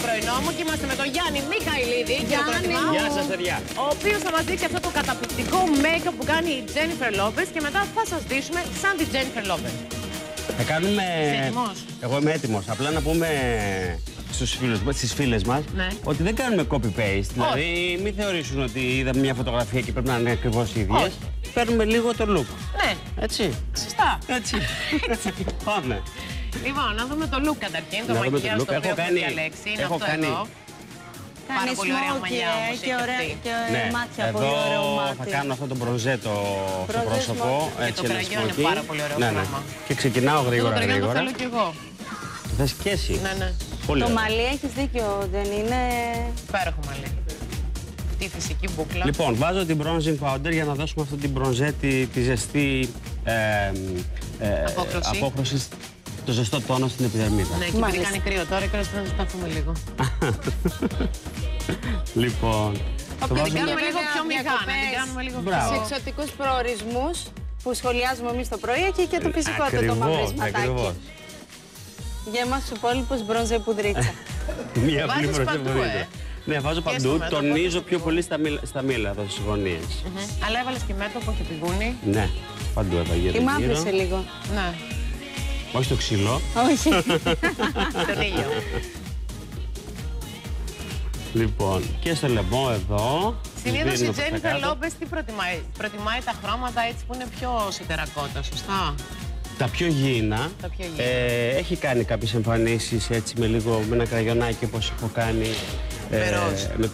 πρωινό μου και είμαστε με τον Γιάννη Μιχαηλίδη. Γεια σας, παιδιά. Ο οποίος θα μας δείξει αυτό το καταπληκτικό make-up που κάνει η Τζένιφερ Λόπες και μετά θα σας δείσουμε σαν τη Τζένιφερ Λόπες. Θα κάνουμε... Είσαι έτοιμος? Εγώ είμαι έτοιμος. Απλά να πούμε στις φίλες μας, ναι, ότι δεν κάνουμε copy-paste. Δηλαδή, μην θεωρήσουν ότι είδαμε μια φωτογραφία και πρέπει να είναι ακριβώς οι ίδιες. Παίρνουμε λίγο το look. Ναι. Έτσι. Σωστά. Έτσι. Πάμε. Λοιπόν, να δούμε το look καταρχήν. Το μακιγιάζ το οποίο έχουμε διαλέξει. Είναι αυτό εδώ. Πάρα πολύ ωραία μαλλιά όμως. Και ωραία μάτια. Εδώ πολύ ωραίο μάτι. θα κάνω αυτό το μπροζέτο στο πρόσωπο. Και το κραγιό είναι πάρα πολύ ωραίο πράγμα. Και ξεκινάω γρήγορα. Το κραγιό το θέλω κι εγώ. Το θες και εσύ. Ναι. Το μαλλί έχεις δίκιο, δεν είναι... Υπέροχο μαλλί. Τη φυσική μπούκλα. Λοιπόν, βάζω την bronzing powder για να δώσουμε αυτή την μπροζέτη, τη ζεστή απόχρωση, το ζεστό τόνο στην επιδερμίδα. Ναι, και επειδή κάνει κρύο τώρα, και να ζεσταθούμε λίγο. Λοιπόν, την κάνουμε λίγο πιο μηχάνα. Σε εξωτικούς προορισμούς που σχολιάζουμε εμείς το πρωί και το φυσικότερο το μαυρισματάκι. Για εμάς τους υπόλοιπους μπρόζε πουδρίτσα. Μία απλή μπροζέ πουδρίτσα. Ναι, βάζω παντού, τονίζω πιο πολύ στα μήλα εδώ στις γωνίες. Αλλά έβαλες και μέτωπο και πηγούνι. Ναι, παντού έβαγε. Τη μαύρησε λίγο. Ναι. Όχι το ξύλο. Όχι. Τον ήλιο. Λοιπόν, και στο λαιμό εδώ. Συνήθως η Τζένιφερ Λόπες τι προτιμάει? Προτιμάει τα χρώματα έτσι που είναι πιο σιτερακότα, σωστά? Τα πιο γήινα. Έχει κάνει κάποιες εμφανίσεις έτσι με ένα κραγιονάκι όπως έχω κάνει.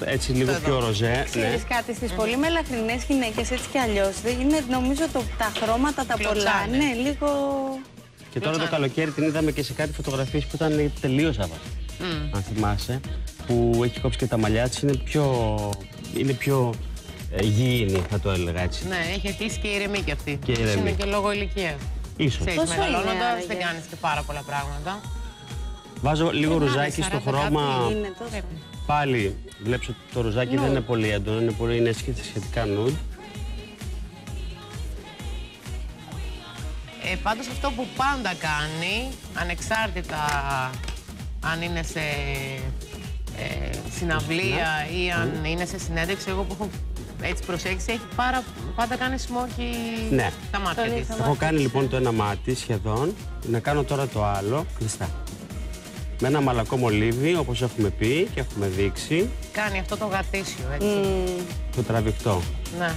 Έτσι λίγο πιο ροζέ. Ξέρεις κάτι, στις πολύ μελαχρινές γυναίκες έτσι κι αλλιώς είναι νομίζω τα χρώματα τα πολλά. Ναι, λίγο... Και τώρα το καλοκαίρι την είδαμε και σε κάτι φωτογραφίες που ήταν τελείως άβαστη. Αν θυμάσαι, που έχει κόψει και τα μαλλιά της, είναι πιο γήινη, θα το έλεγα έτσι. Ναι, έχει αρχίσει και ηρεμή κι αυτή. Είναι και λόγω ηλικίας. Ίσως. Μεγαλώνοντας δεν κάνεις και πάρα πολλά πράγματα. Βάζω λίγο ρουζάκι στο χρώμα. Πάλι βλέπεις ότι το ρουζάκι δεν είναι πολύ έντονο, είναι σχετικά nude. Πάντως αυτό που πάντα κάνει, ανεξάρτητα αν είναι σε συναυλία ή αν είναι σε συνέντευξη, εγώ που έχω έτσι προσέξει, έχει πάντα κάνει σμόκι τα μάτια της. Έχω κάνει λοιπόν το ένα μάτι σχεδόν, να κάνω τώρα το άλλο κλειστά. Με ένα μαλακό μολύβι, όπως έχουμε πει και έχουμε δείξει. Κάνει αυτό το γατήσιο, έτσι. Το τραβηχτό. Ναι.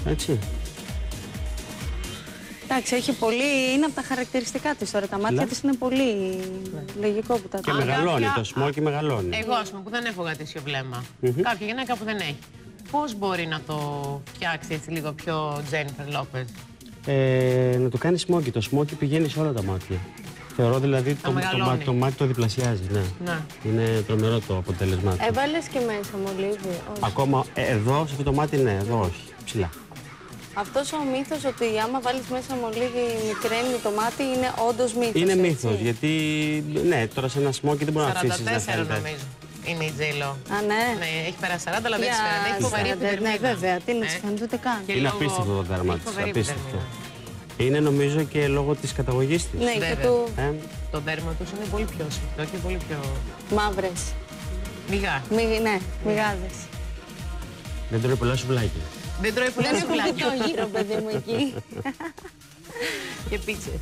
Έτσι. Εντάξει, έχει πολύ, είναι από τα χαρακτηριστικά της τώρα. Τα μάτια της είναι πολύ λογικό που τα Και μεγαλώνει, το σμόκι μεγαλώνει. Εγώ, ας πούμε, που δεν έχω γατήσιο βλέμμα. Κάποια γυναίκα που δεν έχει. Πώς μπορεί να το φτιάξει έτσι λίγο πιο Τζένιφερ Λόπες? Να το κάνει σμόκι. Το σμόκι πηγαίνει σε όλα τα μάτια. Θεωρώ δηλαδή το μάτι το διπλασιάζει. Ναι. Είναι τρομερό το αποτέλεσμα του. Έβαλες και μέσα μολύβι? Ακόμα εδώ, σε αυτό το μάτι, ναι, εδώ όχι. Ψηλά. Αυτός ο μύθος ότι άμα βάλεις μέσα μολύβι μικραίνει το μάτι είναι όντως μύθος? Είναι μύθος, γιατί ναι, τώρα σε ένα σμόκι δεν μπορεί να αφήσεις να θέλει. 44 νομίζω είναι η Τζέιλο. Α, ναι. Ναι, έχει περάσει 40, αλλά δεν της φαίνεται. Έχει φοβερή επιδερμίδα. Ναι, βέβαια, τι να της φαίνεται ούτε καν. Είναι απίστευτο το δέρμα της, απίστευτο. Είναι νομίζω και λόγω της καταγωγής της. Ναι, και του... Το δέρμα τους είναι πολύ πιο σφιχτό και πολύ πιο... Μαύρες. Μιγά. Ναι, μιγάδες. Δεν τρώει πολλά σουβλάκια. Δεν τρώει πολλά σουβλάκια. Δεν έχω γύρω, παιδί μου, εκεί. Και πίτσες.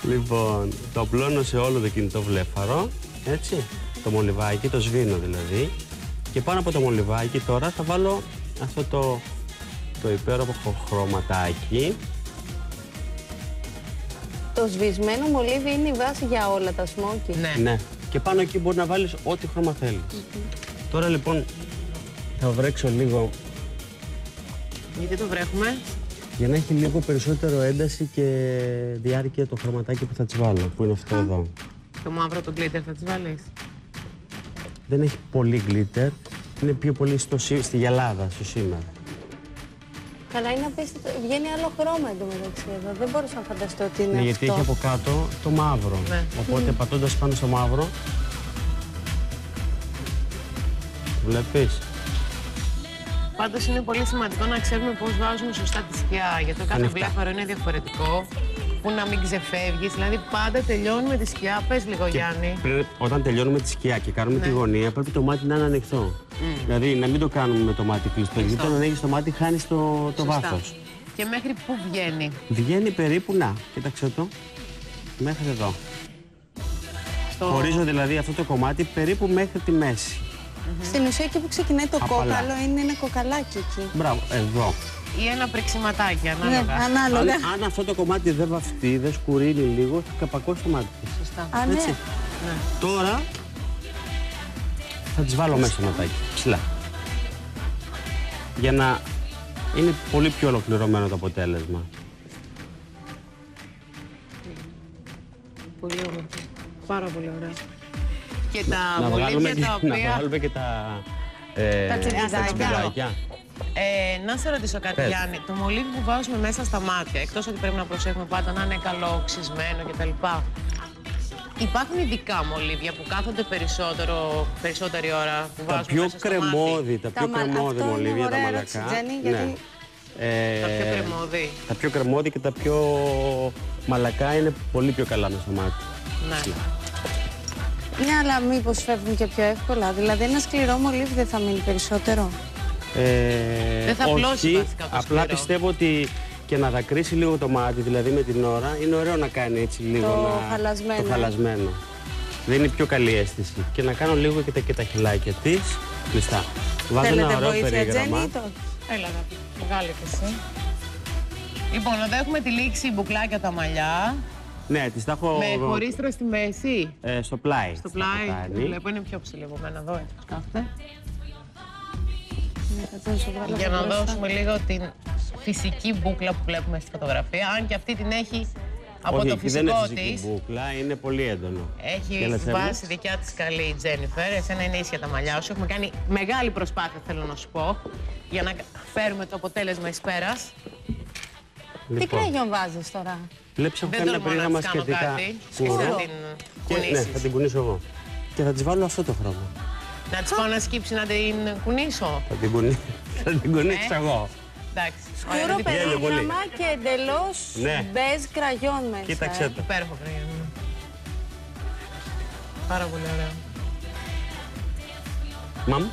Λοιπόν, το απλώνω σε όλο το κινητό βλέφαρο, έτσι, το μολυβάκι, το σβήνω δηλαδή. Και πάνω από το μολυβάκι τώρα θα βάλω αυτό το υπέροχο χρωματάκι. Το σβησμένο μολύβι είναι η βάση για όλα τα σμόκι. Ναι. Και πάνω εκεί μπορεί να βάλεις ό,τι χρώμα θέλεις. Τώρα λοιπόν θα βρέξω λίγο. Γιατί το βρέχουμε? Για να έχει λίγο περισσότερο ένταση και διάρκεια το χρωματάκι που θα της βάλω, που είναι αυτό εδώ. Το μαύρο, το glitter θα της βάλεις? Δεν έχει πολύ glitter, είναι πιο πολύ στη γυαλάδα, στο σήμερα. Καλά, είναι απίστευτο. Βγαίνει άλλο χρώμα εντωμεταξύ εδώ. Δεν μπορούσα να φανταστώ ότι είναι αυτό. Γιατί έχει από κάτω το μαύρο. Ναι. Οπότε πατώντας πάνω στο μαύρο, βλέπεις. Πάντως είναι πολύ σημαντικό να ξέρουμε πώς βάζουμε σωστά τη σκιά, γιατί το κάθε βλέφαρο είναι διαφορετικό. που να μην ξεφεύγεις. Δηλαδή πάντα τελειώνουμε τη σκιά. Πες λίγο, Γιάννη. Όταν τελειώνουμε τη σκιά και κάνουμε τη γωνία, πρέπει το μάτι να είναι ανοιχτό. Δηλαδή να μην το κάνουμε με το μάτι κλειστό. Γιατί όταν ανοίγεις το μάτι, χάνεις το βάθος. Και μέχρι πού βγαίνει? Βγαίνει περίπου, να, κοίταξε το, μέχρι εδώ. Χωρίζω δηλαδή αυτό το κομμάτι περίπου μέχρι τη μέση. Στην ουσία εκεί που ξεκινάει το κόκαλο είναι ένα κοκαλάκι εκεί. Μπράβο, εδώ. Ή ένα πρεξιματάκι, ανάλογα. Ναι, ανάλογα. Αν αυτό το κομμάτι δεν βαφτεί, δεν σκουρίνει λίγο, θα καπακώσει το μάτι της. Σωστά. Α, ναι. Έτσι. Ναι. Τώρα θα τις βάλω μέσα στο ματάκι, ψηλά. Για να είναι πολύ πιο ολοκληρωμένο το αποτέλεσμα. Πολύ ωραία. Πάρα πολύ ωραία. Και τα Να βγάλουμε μολύβια τα οποία... Να βγάλουμε και τα τσιμπιδάκια. Να σε ρωτήσω κάτι, Γιάννη. Το μολύβι που βάζουμε μέσα στα μάτια, εκτός ότι πρέπει να προσέχουμε πάντα να είναι καλό οξυσμένο κτλ. Υπάρχουν ειδικά μολύβια που κάθονται περισσότερη ώρα που βάζουμε μέσα στο μάτι. Τα πιο κρεμόδι μολύβια, τα μαλακά. Γιατί... Τα πιο κρεμόδι. Τα πιο κρεμόδι και τα πιο μαλακά είναι πολύ πιο καλά μέσα στο μάτι. Ναι. Ναι, αλλά μήπως φεύγουν και πιο εύκολα. Δηλαδή ένα σκληρό μολύβι δεν θα μείνει περισσότερο. Δεν θα απλώσει βασικά το απλά σκληρό. πιστεύω ότι και να δακρύσει λίγο το μάτι, δηλαδή με την ώρα, είναι ωραίο να κάνει έτσι λίγο χαλασμένο. το χαλασμένο. Δίνει πιο καλή αίσθηση. Και να κάνω λίγο και τα χυλάκια της κλειστά. Βάζω ένα ωραίο περίγραμμα. Έλα, αγάπη. Βγάλε και εσύ. Λοιπόν, εδώ έχουμε τη λήξη μπουκλάκια τα μαλλιά. Ναι, τις τα έχω... Με χωρίστρο στη μέση. Στο πλάι. Στο πλάι. Βλέπω είναι πιο ψηλή από μένα εδώ, έτσι πως κάθεται. Για να δώσουμε λίγο την φυσική μπούκλα που βλέπουμε στη φωτογραφία. Αν και αυτή την έχει από όχι, το φυσικό δεν είναι της. φυσική μπούκλα, είναι πολύ έντονο. Έχει βάσει δικιά της καλή η Τζένιφερ. Εσένα είναι ίσια τα μαλλιά σου. Έχουμε κάνει μεγάλη προσπάθεια, θέλω να σου πω, για να φέρουμε το αποτέλεσμα εις πέρας. Τι κραγιόν βάζεις τώρα? Βλέπεις, έχω κάνει ένα περίγραμμα σχετικά σκούρο. Ναι, θα την κουνήσω εγώ. Και θα της βάλω αυτό το χρώμα. Να της πάω να σκύψει να την κουνήσω. Θα την κουνήσω εγώ. Εντάξει. Σκούρο περίγραμμα και εντελώς μπέζ κραγιόν μέσα. Κοίταξε το. Υπέροχο κραγιόν. Πάρα πολύ ωραίο. Μαμ.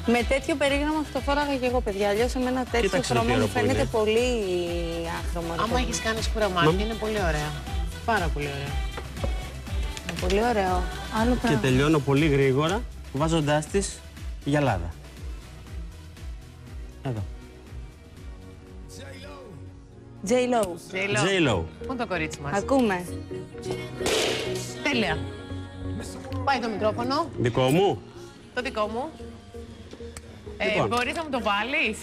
Με τέτοιο περίγραμμα αυτό φόραγα και εγώ, παιδιά. Αλλιώς εμένα τέτοιο χρώμα μου φαίνεται πολύ άχρωμο. Άμα έχεις κάνει σκούρα μάτια, είναι πολύ ωραία. Πάρα πολύ ωραία. Είναι πολύ ωραίο. Άλλο και τελειώνω πολύ γρήγορα, βάζοντάς της γυαλάδα. Εδώ. J-Lo. Πού είναι το κορίτσι μας? Ακούμε. Τέλεια. Πάει το μικρόφωνο. Δικό μου. Το δικό μου. Λοιπόν. Μπορείς να μου το βάλεις?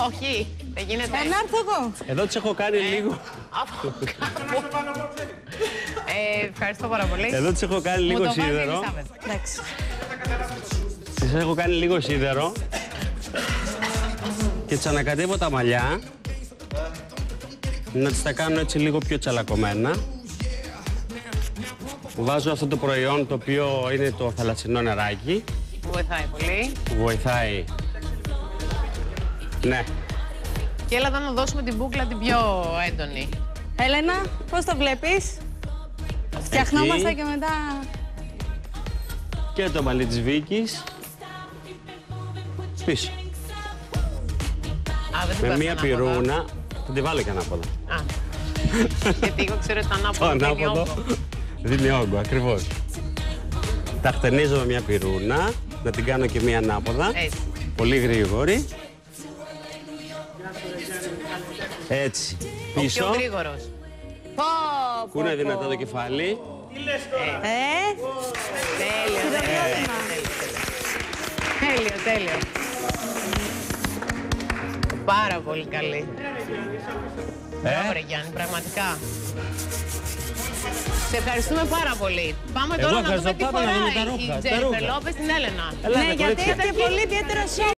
Όχι, δεν γίνεται. Να έρθω εγώ. Εδώ τις έχω κάνει λίγο. Ευχαριστώ πάρα πολύ. Εδώ τις έχω κάνει λίγο σίδερο. Εντάξει. Τις έχω κάνει λίγο σίδερο. Και τις ανακατεύω τα μαλλιά. Να τις τα κάνω έτσι λίγο πιο τσαλακωμένα. Βάζω αυτό το προϊόν το οποίο είναι το θαλασσινό νεράκι. Που βοηθάει πολύ. Που βοηθάει. Ναι. Και έλα εδώ να δώσουμε την μπούκλα την πιο έντονη. Έλενα, πώς το βλέπεις? Φτιαχνόμαστε και μετά... Και το μαλλί της Βίκης. Πίσω. Με μία πυρούνα. Θα τη βάλω και ανάποδα. Γιατί εγώ ξέρω ότι το ανάποδο δίνει όγκο, ακριβώς. Τα χτενίζω με μία πυρούνα. Να την κάνω και μία ανάποδα. Έτσι. Πολύ γρήγορη. Έτσι. Πίσω. Ο πιο γρήγορος. Κούνε δυνατά το κεφάλι. Τέλειο, τέλειο. Πάρα πολύ καλή. Μπράβο ρε Γιάννη, πραγματικά. Σε ευχαριστούμε πάρα πολύ. Πάμε τώρα να δούμε τι φοράει η Τζένιφερ Λόπες στην Έλενα. Ναι, γιατί έχετε πολύ ιδιαίτερο σώμα.